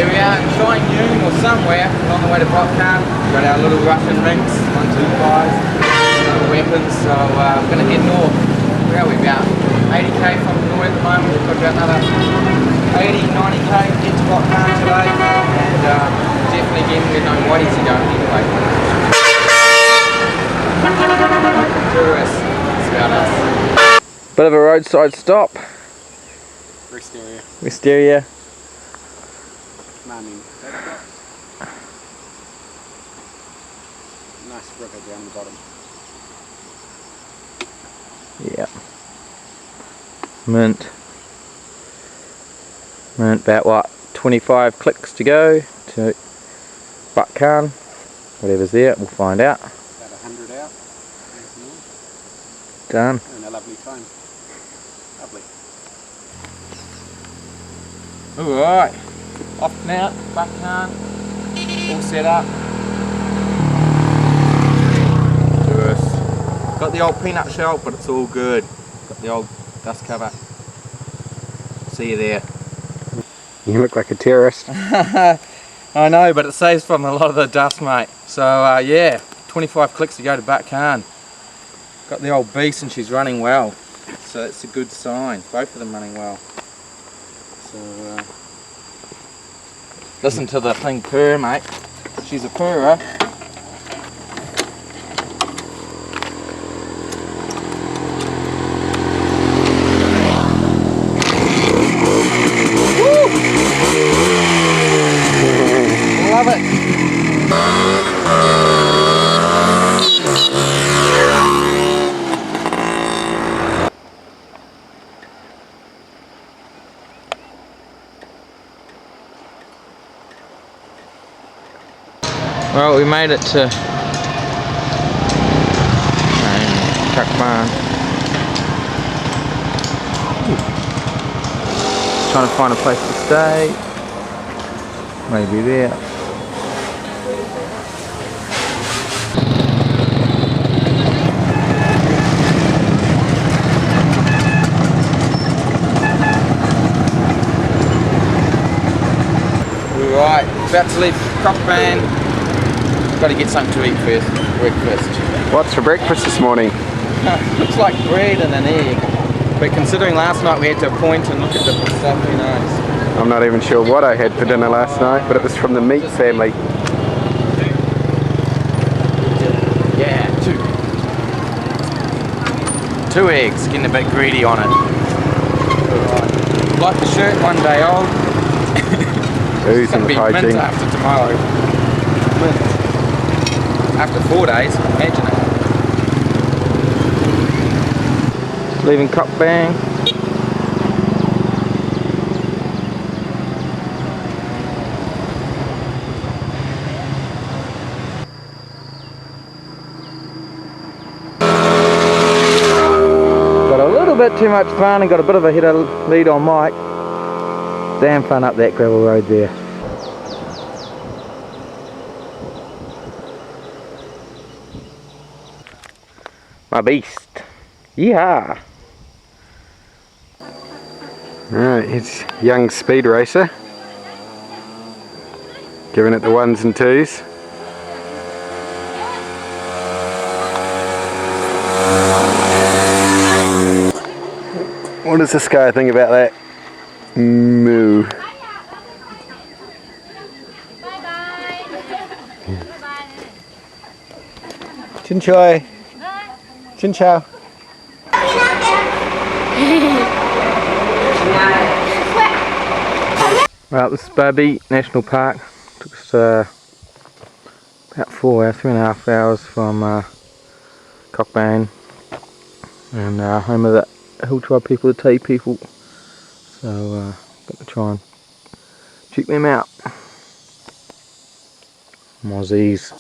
Here we are in Shine or somewhere on the way to Botcan. Got our little Russian rinks, 125s, little weapons. So we're going to head north. Where are we? About 80k from North at the moment. We've got about another 80-90k to get to Botcan today, and definitely getting with no whiteys to go anyway. Tourists, that's about us. Bit of a roadside stop. Wisteria. Nice river down the bottom. Yeah. Mint about what, 25 clicks to go to Butcan, whatever's there, we'll find out. About 100 out. Done. And a lovely time. Lovely. Alright, off now, Butcan, all set up. Got the old peanut shell, but it's all good. Got the old dust cover. See you there. You look like a terrorist. I know, but it saves from a lot of the dust, mate. So yeah, 25 clicks to go to Butcan. Got the old beast and she's running well. So that's a good sign. Both of them running well. So listen to the thing purr, mate. She's a purrer. Love it. Well, we made it to truck barn. Trying to find a place to stay. Maybe there. Right, about to leave Cockburn. Got to get something to eat first. Breakfast. What's for breakfast this morning? Looks like bread and an egg. But considering last night we had to point and look at different stuff, who knows? I'm not even sure what I had for dinner last night, but it was from the meat family. Yeah, two eggs. Getting a bit greedy on it. Right. Like the shirt, one day old. Who's It's going to be mint after tomorrow. Mint. After 4 days, imagine it. Leaving Cockburn. Got a little bit too much fun and got a bit of a lead on Mike. Damn fun up that gravel road there. My beast. Yeah. Alright, it's young speed racer. Giving it the ones and twos. What does this guy think about that? Moo. Chin choy. Chin chow. Well, this is Barbie National Park. Took us about 4 hours, 3.5 hours from Cockburn, and home of the hill tribe people, the tea people. So got to try and check them out. Mozzies.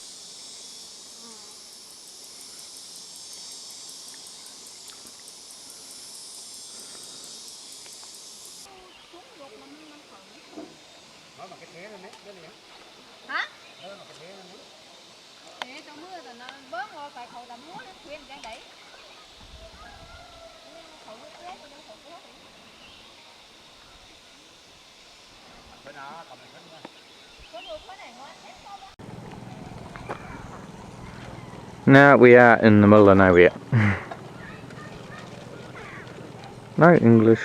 Hả? Thì trong mưa thì nó bớt rồi, phải khẩu tầm múa nó khuyên chẳng đẩy. Khẩu nước ép, khẩu nước ép. Now we are in the middle of nowhere. No English.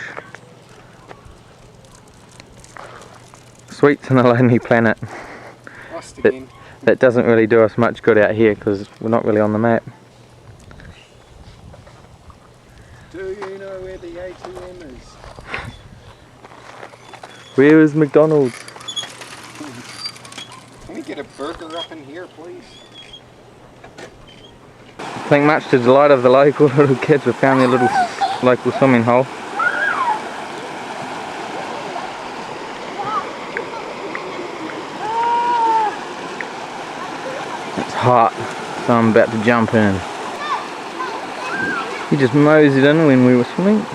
Sweets on a lonely planet. Lost again. That doesn't really do us much good out here because we're not really on the map. Do you know where the ATM is? Where is McDonald's? Can we get a burger up in here, please? I think much to the delight of the local little kids, we found their little local swimming hole. It's hot, so I'm about to jump in. He just moseyed in when we were swimming.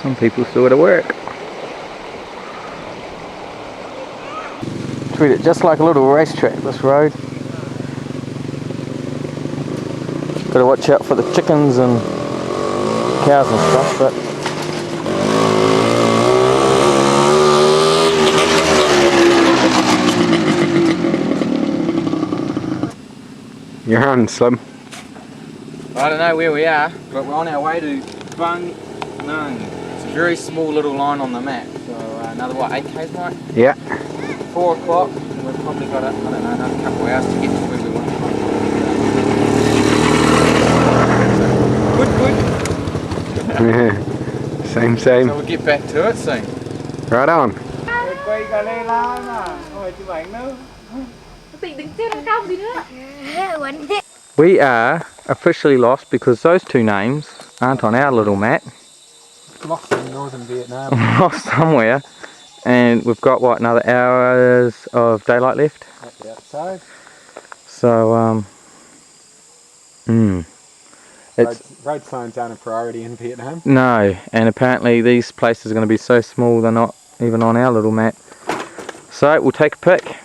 Some people still at work. Treat it just like a little racetrack, this road. Gotta watch out for the chickens and cows and stuff, but You're on, Slim. I don't know where we are, but we're on our way to Bung Nung. It's a very small little line on the map, so another what, 8 k's, Mike? Yeah. 4 o'clock, and we've probably got, I don't know, another couple of hours to get to where we want to go. Good. Same. So we'll get back to it soon. Right on. We are officially lost because those two names aren't on our little map. Lost in northern Vietnam. Lost somewhere, and we've got what, another hours of daylight left. At the outside. So Road signs aren't a priority in Vietnam. no, and apparently these places are going to be so small they're not even on our little map. So we'll take a pick.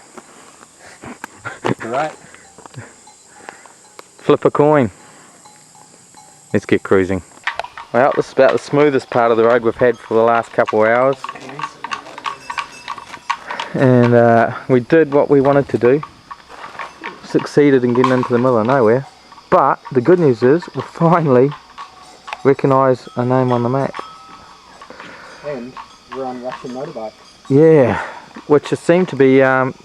Right. Flip a coin. Let's get cruising. Well, this is about the smoothest part of the road we've had for the last couple of hours. And we did what we wanted to do. Succeeded in getting into the middle of nowhere. But the good news is we finally recognise a name on the map. And we're on Russian motorbikes. Yeah, which seemed to be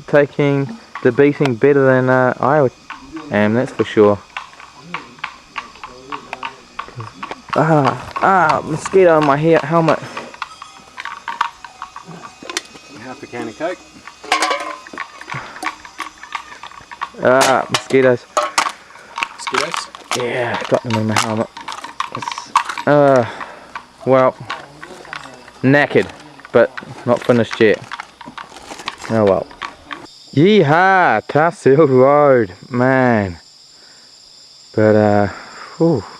taking the beating better than I am, that's for sure. Mosquito on my helmet. Half a can of Coke. Mosquitoes. Mosquitoes? Yeah, got them in my helmet. Well, knackered, but not finished yet. Oh well. Yeehaw, Tarsil Road, man. But I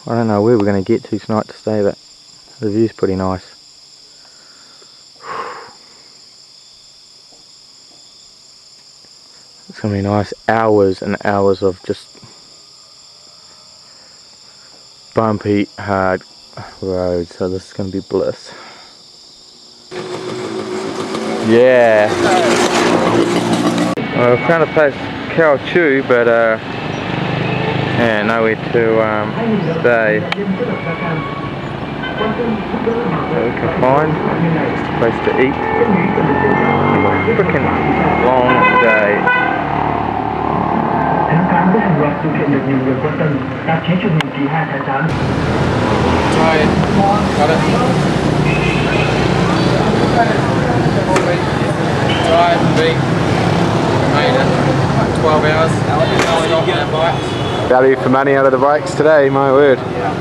don't know where we're going to get to tonight to stay, but the view's pretty nice. It's going to be nice. Hours and hours of just bumpy, hard road, so this is going to be bliss. Yeah. I found a place, Cow Chew, but yeah, nowhere to stay. So we can find a place to eat. Freaking long day. Tired. Got it. Tired, beat. Made it. 12 hours. Value for money out of the bikes today, my word. Yeah.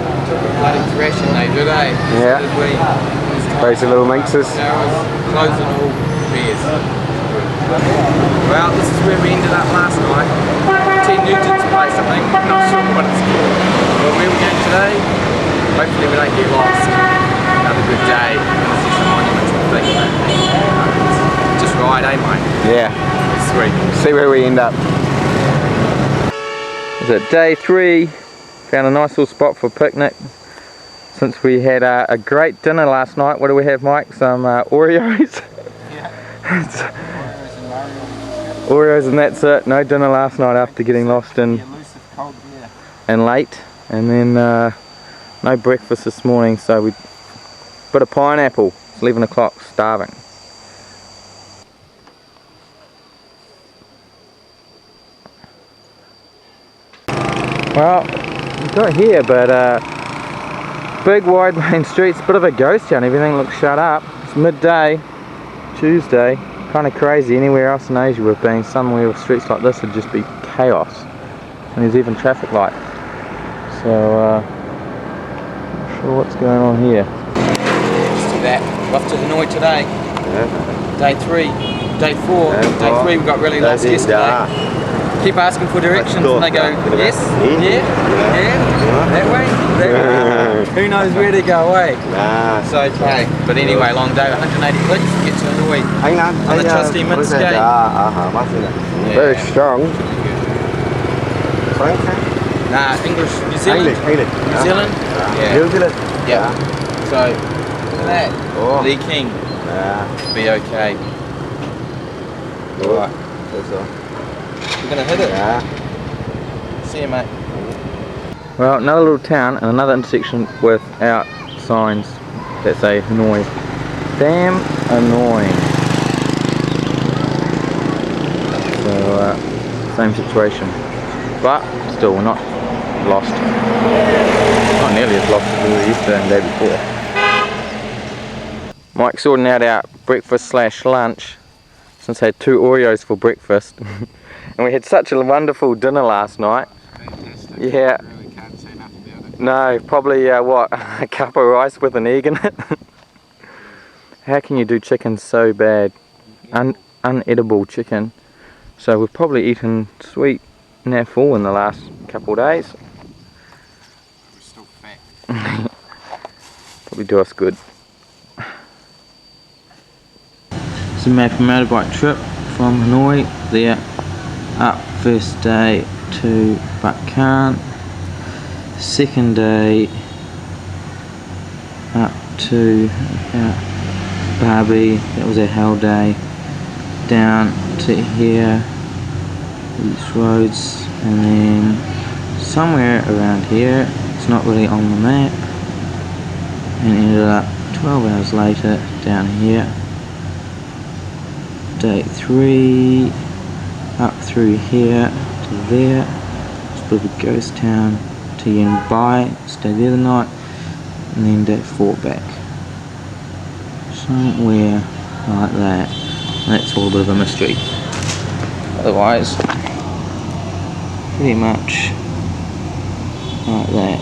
Bloody thrashing they did, eh? Yeah. So did we. Crazy little minxes. Hours, closing all beers. Well, this is where we ended up last night. T. Nugent's place, I think. I'm not sure what it's called. But where we're going today, hopefully we don't get lost. Another good day. See some monuments and things. Just ride, eh, mate? Yeah. Sweet. See where we end up. There's it? Day 3. Found a nice little spot for a picnic. Since we had a great dinner last night. What do we have, Mike? Some Oreos? Yeah. Oreos and that's it. No dinner last night after getting lost in and late. And then no breakfast this morning, so we bit of pineapple. It's 11 o'clock, starving. Well, we've got here, but big wide main streets, bit of a ghost town. Everything looks shut up. It's midday, Tuesday. Kind of crazy. Anywhere else in Asia we've been, somewhere with streets like this would just be chaos. And there's even traffic light. So, not sure what's going on here. Let's do that. We're off to Hanoi today. Yeah. Day 3. Day 4. Day 3 we got really lost yesterday. Keep asking for directions and they go, yes, yeah, that way, that way. Who knows where to go, eh? So, okay. But anyway, long day, 180 clicks to get to Hanoi on the trusty mint skate. Very strong. Nah, English, New Zealand. New Zealand? Yeah. New Zealand. Yeah. So, look at that. Lee King. Be okay. Alright. We're gonna hit it. See you, mate. Well, another little town and another intersection without signs that say Hanoi. Damn annoying. So, same situation. But still, we're not lost. Not nearly as lost as we were yesterday and the day before. Mike's sorting out our breakfast / lunch. Since I had 2 Oreos for breakfast. And we had such a wonderful dinner last night. Fantastic. Yeah. Really can't say enough about it. No, probably what, a cup of rice with an egg in it. How can you do chicken so bad? Unedible chicken. So we've probably eaten sweet naffle in the last couple of days. We're still fat. Probably do us good. It's a made for motorbike trip from Hanoi there. Up first day to Butkan, second day up to Barbie, that was our hell day, down to here, these roads, and then somewhere around here, it's not really on the map, and ended up 12 hours later down here. Day 3, up through here to there, it's a bit of a ghost town, to Yen Bai, stay there the night, and then day 4 back. Somewhere like that. And that's all a bit of a mystery. Otherwise, pretty much like that.